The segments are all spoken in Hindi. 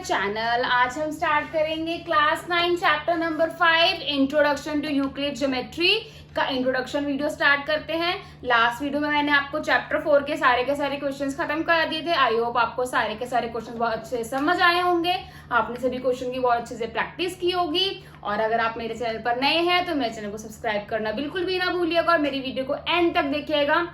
चैनल। आज हम स्टार्ट करेंगे class 9 chapter number 5 introduction to Euclid geometry का इंट्रोडक्शन वीडियो स्टार्ट करते हैं। लास्ट वीडियो में मैंने आपको चैप्टर 4 के सारे क्वेश्चंस खत्म कर दिए थे। आई होप आपको सारे के सारे क्वेश्चंस बहुत अच्छे से समझ आए होंगे। आपने सभी क्वेश्चन की बहुत अच्छे से प्रैक्टिस की होगी। और अगर आप मेरे चैनल पर नए हैं तो मेरे चैनल को सब्सक्राइब करना बिल्कुल भी ना भूलिएगा और मेरी वीडियो को एंड तक देखिएगा।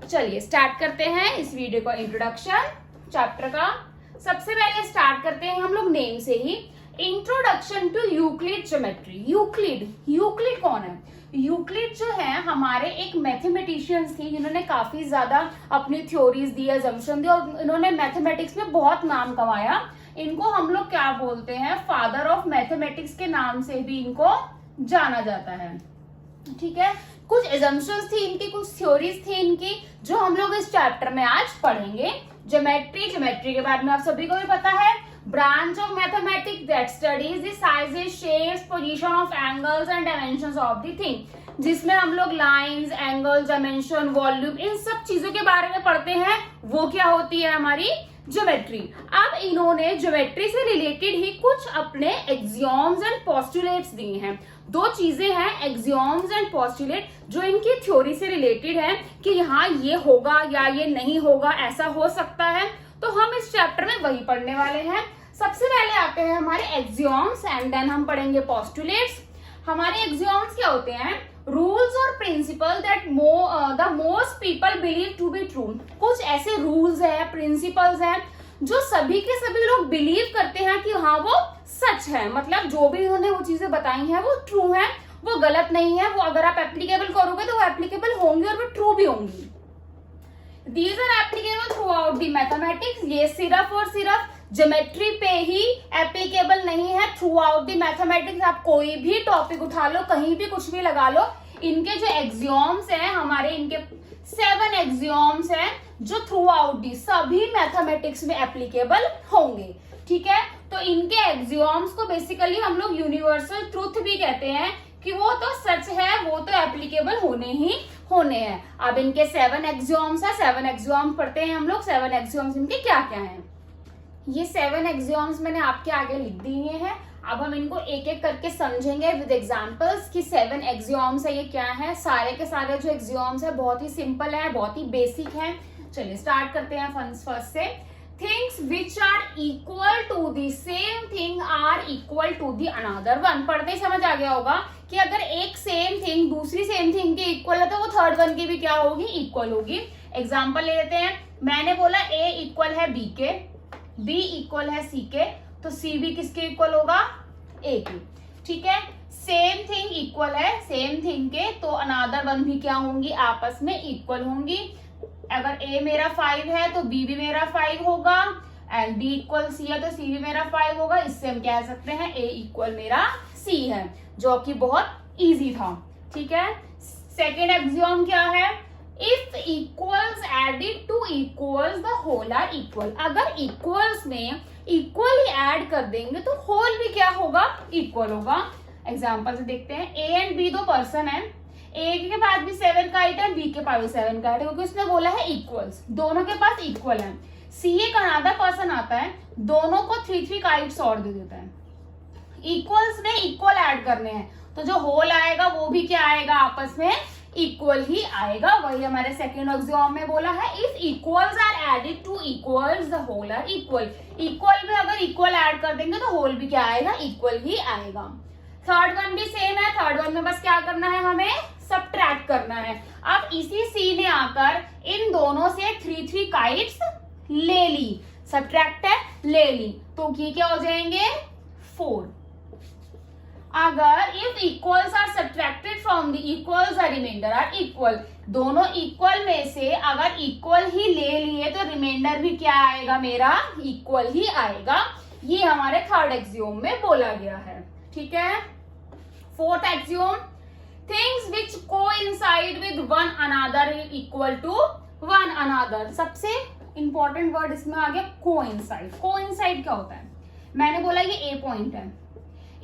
चलिए स्टार्ट करते हैं इस वीडियो का इंट्रोडक्शन चैप्टर का। सबसे पहले स्टार्ट करते हैं हम लोग नेम से ही, introduction to Euclid geometry. Euclid कौन है? यूक्लिड जो है हमारे एक मैथमेटिशियंस थे जिन्होंने काफी ज्यादा अपनी थ्योरीज दी, अजम्पशन दी और इन्होंने मैथमेटिक्स में बहुत नाम कमाया। इनको हम लोग क्या बोलते हैं? फादर ऑफ मैथमेटिक्स के नाम से भी इनको जाना जाता है। ठीक है, कुछ एजम्पशंस थी इनकी, कुछ थ्योरीज थी इनकी जो हम लोग इस चैप्टर में आज पढ़ेंगे। ज्योमेट्री के बारे में आप सभी को भी पता है, branch of mathematics that studies the sizes, shapes, position of angles and dimensions of the thing, जिसमें हम लोग लाइंस, एंगल्स, डायमेंशन, वॉल्यूम, इन सब चीजों के बारे में पढ़ते हैं। वो क्या होती है? हमारी ज्योमेट्री। अब इन्होंने ज्योमेट्री से रिलेटेड ही कुछ अपने एक्सियोम्स एंड पोस्टुलेट्स दिए हैं। दो चीजें हैं, एक्सियोम्स एंड पोस्टुलेट, जो इनकी थ्योरी से रिलेटेड है कि यहाँ ये होगा या ये नहीं होगा, ऐसा हो सकता है। तो हम इस चैप्टर में वही पढ़ने वाले हैं। सबसे पहले आते हैं हमारे एक्सियोम्स एंड देन हम पढ़ेंगे पोस्टुलेट्स। हमारे एक्सियोम्स क्या होते हैं? रूल्स और principle that the most people believe to be true. कुछ ऐसे रूल्स है, प्रिंसिपल्स हैं जो सभी के सभी लोग बिलीव करते हैं कि हाँ वो सच है, मतलब जो भी उन्होंने वो चीजें बताई हैं वो ट्रू है, वो गलत नहीं है। वो अगर आप एप्लीकेबल करोगे तो वो एप्लीकेबल होंगी और वो ट्रू भी होंगी। These are applicable throughout the mathematics। ये सिर्फ और सिर्फ ज्योमेट्री पे ही एप्लीकेबल नहीं है, थ्रू आउट द मैथमेटिक्स। आप कोई भी टॉपिक उठा लो, कहीं भी कुछ भी लगा लो, इनके जो एक्सियोम्स हैं हमारे, इनके 7 एक्सियोम्स हैं जो थ्रू आउट दी सभी मैथमेटिक्स में एप्लीकेबल होंगे। ठीक है, तो इनके एक्सियोम्स को बेसिकली हम लोग यूनिवर्सल ट्रूथ भी कहते हैं कि वो तो सच है, वो तो एप्लीकेबल होने ही होने हैं। अब इनके 7 एक्सियोम्स है, 7 एक्सियोम्स पढ़ते हैं हम लोग। 7 एक्सियोम्स इनके क्या क्या हैं? ये 7 एक्सियोम्स मैंने आपके आगे लिख दिए हैं। अब हम इनको एक एक करके समझेंगे विद एग्जांपल्स कि 7 एक्सियोम्स है ये क्या है। सारे के सारे जो एक्सियोम्स है बहुत ही सिंपल है, बहुत ही बेसिक है। चलिए स्टार्ट करते हैं फर्स्ट से। Things which are equal to the same thing are equal to the another one. पढ़ते ही समझ आ गया होगा कि अगर एक सेम थिंग दूसरी सेम थिंग के इक्वल है तो वो थर्ड वन की भी क्या होगी? इक्वल होगी। एग्जांपल ले लेते हैं। मैंने बोला ए इक्वल है बी के, बी इक्वल है सी के, तो सी भी किसके इक्वल होगा? ए के। ठीक है, सेम थिंग इक्वल है सेम थिंग के, तो अनदर वन भी क्या होंगी? आपस में इक्वल होंगी। अगर ए मेरा 5 है तो बी भी मेरा 5 होगा, एंड बी इक्वल सी है तो सी भी मेरा 5 होगा। इससे हम कह सकते हैं ए इक्वल मेरा सी है, जो कि बहुत इजी था। ठीक है, सेकेंड एक्सियोम क्या है? If equals added to equals the whole are equal. अगर इक्वल्स में इक्वल ही ऐड कर देंगे तो होल भी क्या होगा? इक्वल होगा। एग्जाम्पल से देखते हैं। ए एंड बी दो पर्सन है, ए के पास भी 7 का आइटम, बी के पास भी 7 का आइटम, क्योंकि उसने बोला है इक्वल्स, दोनों के पास इक्वल है। सी एक अनदर पर्सन आता है, दोनों को 3 काइट्स और दे देता है। इक्वल्स में इक्वल ऐड करने हैं तो जो होल आएगा वो भी क्या आएगा? आपस में इक्वल ही आएगा। वही हमारे सेकेंड एक्सियोम में बोला है, if equals are added to equals the whole are equal. Equal में अगर इक्वल ऐड कर देंगे तो होल भी क्या आएगा? इक्वल ही आएगा। थर्ड वन भी सेम है। थर्ड वन में बस क्या करना है? हमें सबट्रैक्ट करना है। अब इसी सी ने आकर इन दोनों से 3 काइट्स ले ली, सबट्रैक्ट है, ले ली, तो ये क्या हो जाएंगे? 4। अगर if equals are subtracted from the equals the remainder are equal. दोनों इक्वल में से अगर इक्वल ही ले लिए तो रिमाइंडर भी क्या आएगा? मेरा इक्वल ही आएगा। ये हमारे थर्ड एक्सियोम में बोला गया है। ठीक है, fourth axiom, things which coincide with one another equal to one another. सबसे इंपॉर्टेंट वर्ड इसमें आ गया कोइंसाइड। कोइंसाइड क्या होता है? मैंने बोला ये ए पॉइंट है,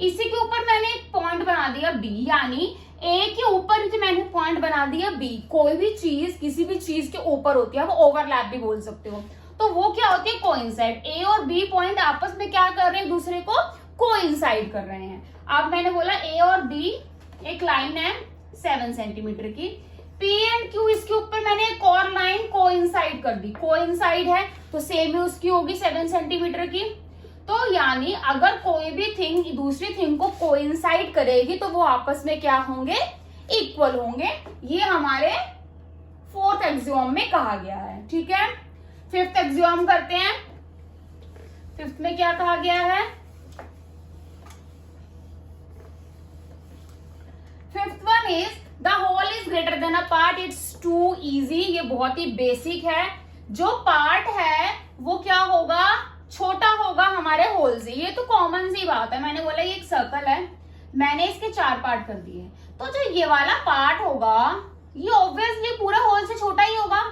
इसी के ऊपर मैंने एक पॉइंट बना दिया बी, यानी ए के ऊपर जो मैंने पॉइंट बना दिया बी। कोई भी चीज किसी भी चीज के ऊपर होती है, वो ओवरलैप भी बोल सकते हो। तो वो क्या होती है कोइंसाइड। ए और बी पॉइंट आपस में क्या कर रहे हैं, दूसरे को कोइंसाइड कर रहे हैं। अब मैंने बोला ए और बी एक लाइन है 7 सेंटीमीटर की, पी एंड क्यू इसके ऊपर मैंने एक और लाइन कोइंसाइड कर दी, कोइंसाइड है तो सेम ही उसकी होगी 7 सेंटीमीटर की। तो यानी अगर कोई भी थिंग दूसरी थिंग को कोइंसाइड करेगी तो वो आपस में क्या होंगे, इक्वल होंगे। ये हमारे फोर्थ एक्सियोम में कहा गया है। ठीक है, फिफ्थ एक्सियोम करते हैं। फिफ्थ में क्या कहा गया है, fifth one is the whole is greater than a part, it's too easy. ये बहुत ही बेसिक है। जो पार्ट है वो क्या होगा, छोटा होगा हमारे होल से। ये तो कॉमन सी बात है। मैंने बोला ये एक सर्कल है, मैंने इसके 4 पार्ट कर दिए, तो जो ये वाला पार्ट होगा ये ऑब्वियसली पूरा होल से छोटा ही होगा।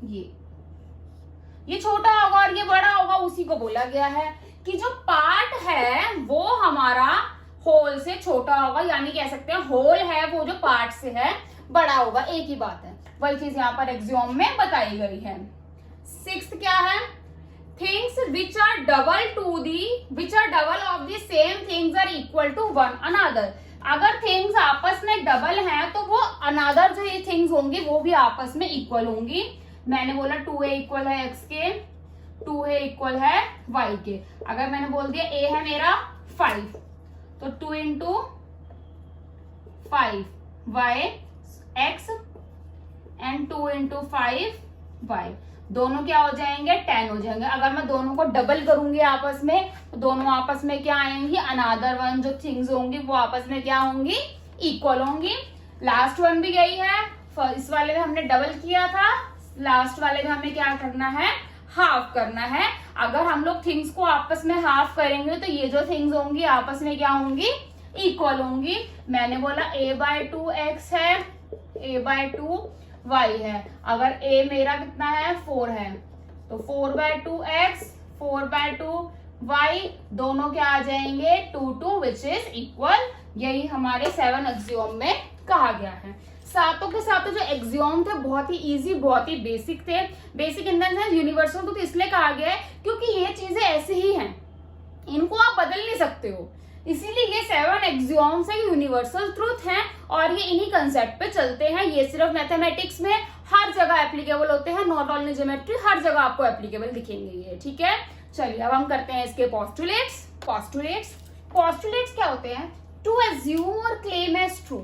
ये छोटा होगा और ये बड़ा होगा। उसी को बोला गया है कि जो पार्ट है वो हमारा होल से छोटा होगा, यानी कह सकते हैं होल है वो जो पार्ट से है बड़ा होगा। एक ही बात है, वही चीज यहाँ पर एक्सियोम में बताई गई है। सिक्स्थ क्या है, things which are double of the same things are equal to one another. अगर थिंग्स आपस में डबल हैं तो वो अनदर जो ये थिंग्स होंगी वो भी आपस में इक्वल होंगी। मैंने बोला 2a इक्वल है x के, 2a इक्वल है y के। अगर मैंने बोल दिया a है मेरा 5, तो 2 into 5 y x and 2 into 5 y, दोनों क्या हो जाएंगे, 10 हो जाएंगे। अगर मैं दोनों को डबल करूंगी आपस में तो दोनों आपस में क्या आएंगी, अनदर वन जो थिंग्स होंगी वो आपस में क्या होंगी, इक्वल होंगी। लास्ट वन भी यही है, इस वाले में हमने डबल किया था, लास्ट वाले में हमें क्या करना है, हाफ करना है। अगर हम लोग थिंग्स को आपस में हाफ करेंगे तो ये जो थिंग्स होंगी आपस में क्या होंगी, इक्वल होंगी। मैंने बोला a/2 x है, a/2 y है। अगर a मेरा कितना है, 4 है, तो 4/2 x 4/2 y, दोनों क्या आ जाएंगे, 2 विच इज इक्वल। यही हमारे 7 एक्सियोम में कहा गया है। सातों के सातों जो एक्सियोम थे बहुत ही इजी, बहुत ही बेसिक थे। Basic in the sense universal तो इसलिए कहा गया है क्योंकि ये चीजें ऐसे ही हैं, इनको आप बदल नहीं सकते हो। इसीलिए ये 7 एक्सियोम्स है, यूनिवर्सल ट्रूथ हैं और ये इन्हीं कंसेप्ट पे चलते हैं। ये सिर्फ मैथमेटिक्स में हर जगह एप्लीकेबल होते हैं, नॉट ओनली ज्योमेट्री, हर जगह आपको एप्लीकेबल दिखेंगे ये। ठीक है, चलिए अब हम करते हैं इसके पोस्टुलेट्स। पोस्टुलेट्स क्या होते हैं, टू एज्यूम और क्लेम एज ट्रू,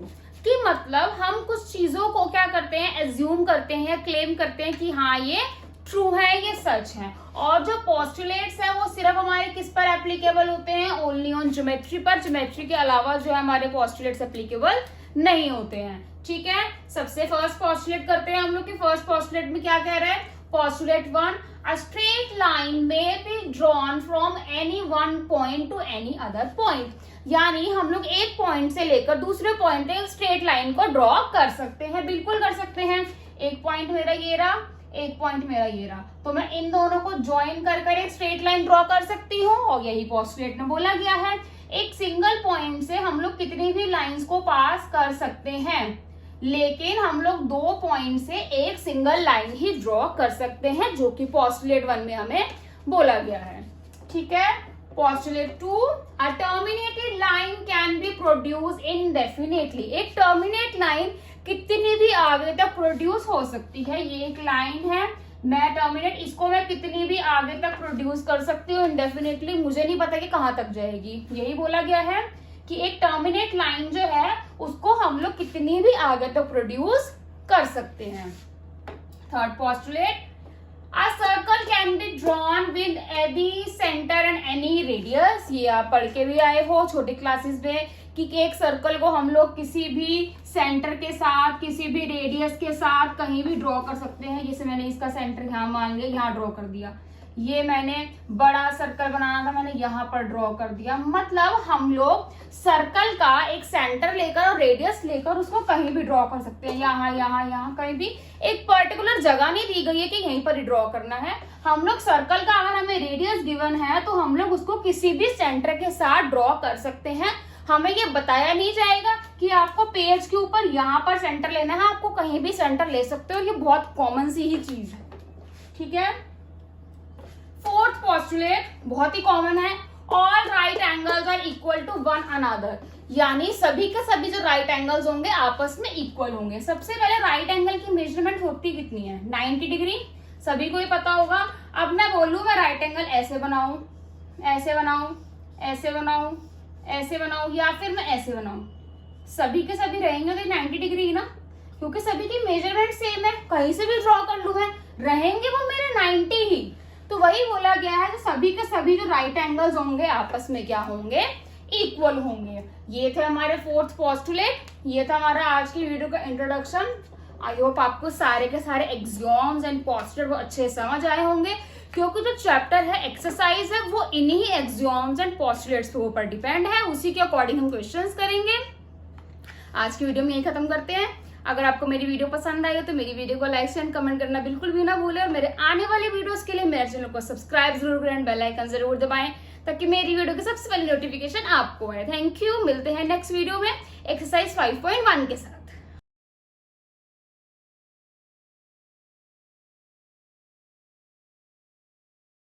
कि मतलब हम कुछ चीजों को क्या करते हैं, एज्यूम करते हैं या क्लेम करते हैं कि हाँ ये ट्रू है, ये सच है। और जो पोस्टुलेट्स है वो सिर्फ हमारे किस पर एप्लीकेबल होते हैं, ओनली ऑन ज्योमेट्री पर। ज्योमेट्री के अलावा जो है हमारे पोस्टुलेट्स एप्लीकेबल नहीं होते हैं। ठीक है, सबसे फर्स्ट पोस्टुलेट करते हैं हम लोग कि फर्स्ट पोस्टुलेट में क्या कह रहा है। पोस्टुलेट 1, अ स्ट्रेट लाइन में be drawn from any one point two any other point, यानी हम लोग एक पॉइंट से लेकर दूसरे पॉइंट तक स्ट्रेट लाइन को ड्रॉ कर सकते हैं, बिल्कुल कर सकते हैं। एक पॉइंट मेरा ये रहा, एक पॉइंट मेरा ये रहा, तो मैं इन दोनों को ज्वाइन कर एक स्ट्रेट लाइन ड्रॉ कर सकती हूँ और यही पोस्टुलेट में बोला गया है। एक सिंगल पॉइंट से हम लोग कितनी भी लाइंस को पास कर सकते हैं, लेकिन हम लोग 2 पॉइंट से एक सिंगल लाइन ही ड्रॉ कर सकते हैं, जो कि पोस्टुलेट 1 में हमें बोला गया है। ठीक है, postulate 2, a terminated line can be produce indefinitely. एक टर्मिनेट लाइन कितनी भी आगे तक प्रोड्यूस हो सकती है। ये एक लाइन है, मैं टर्मिनेट, इसको मैं कितनी भी आगे तक प्रोड्यूस कर सकती हूँ इनडेफिनेटली, मुझे नहीं पता कि कहाँ तक जाएगी। यही बोला गया है कि एक टर्मिनेट लाइन जो है उसको हम लोग कितनी भी आगे तक प्रोड्यूस कर सकते हैं। Third postulate, A circle can be drawn with any center and any radius। ये आप पढ़ के भी आए हो छोटी क्लासेस में कि एक सर्कल को हम लोग किसी भी सेंटर के साथ, किसी भी रेडियस के साथ कहीं भी ड्रॉ कर सकते हैं। जैसे मैंने इसका सेंटर यहाँ मान लिया, यहाँ ड्रॉ कर दिया। ये मैंने बड़ा सर्कल बनाना था, मैंने यहाँ पर ड्रॉ कर दिया। मतलब हम लोग सर्कल का एक सेंटर लेकर और रेडियस लेकर उसको कहीं भी ड्रॉ कर सकते हैं, यहाँ यहाँ यहाँ कहीं भी। एक पर्टिकुलर जगह नहीं दी गई है कि यहीं पर ही ड्रॉ करना है। हम लोग सर्कल का अगर हमें रेडियस गिवन है तो हम लोग उसको किसी भी सेंटर के साथ ड्रॉ कर सकते हैं। हमें ये बताया नहीं जाएगा कि आपको पेज के ऊपर यहाँ पर सेंटर लेना है, आपको कहीं भी सेंटर ले सकते हो। ये बहुत कॉमन सी ही चीज है। ठीक है। फोर्थ पोस्टुलेट बहुत ही कॉमन है, all right angles are equal to one another, यानी सभी के सभी जो राइट एंगल्स होंगे आपस में इक्वल होंगे। सबसे पहले राइट एंगल की मेजरमेंट होती कितनी है, 90 डिग्री, सभी को ही पता होगा। अब मैं बोलूं मैं राइट एंगल ऐसे बनाऊं, ऐसे बनाऊं, ऐसे बनाऊं, ऐसे बनाऊं, या फिर मैं ऐसे बनाऊं, सभी के सभी रहेंगे तो 90 डिग्री ना, क्योंकि सभी की मेजरमेंट सेम है। कहीं से भी ड्रॉ कर लूं मैं, रहेंगे वो मेरे 90 ही। तो वही बोला गया है कि सभी के सभी जो राइट एंगल्स होंगे आपस में क्या होंगे, इक्वल होंगे। ये थे हमारे फोर्थ पोस्टुलेट, ये था हमारा आज की वीडियो का इंट्रोडक्शन। आई होप आपको सारे के सारे एक्सियोम्स एंड पोस्टुलेट वो अच्छे समझ आए होंगे, क्योंकि जो चैप्टर है एक्सरसाइज है वो इन्हीं एक्सियोम्स एंड पोस्टुलेट्स के ऊपर डिपेंड है, उसी के अकॉर्डिंग हम क्वेश्चंस करेंगे। आज की वीडियो में यही खत्म करते हैं। अगर आपको मेरी वीडियो पसंद आई हो तो मेरी वीडियो को लाइक एंड कमेंट करना बिल्कुल भी ना भूलें, और मेरे आने वाले वीडियोस के लिए मेरे चैनल को सब्सक्राइब जरूर करें, बेल आइकन जरूर दबाएं ताकि मेरी वीडियो की सबसे पहले नोटिफिकेशन आपको आए। थैंक यू, मिलते हैं नेक्स्ट वीडियो में एक्सरसाइज 5.1 के साथ।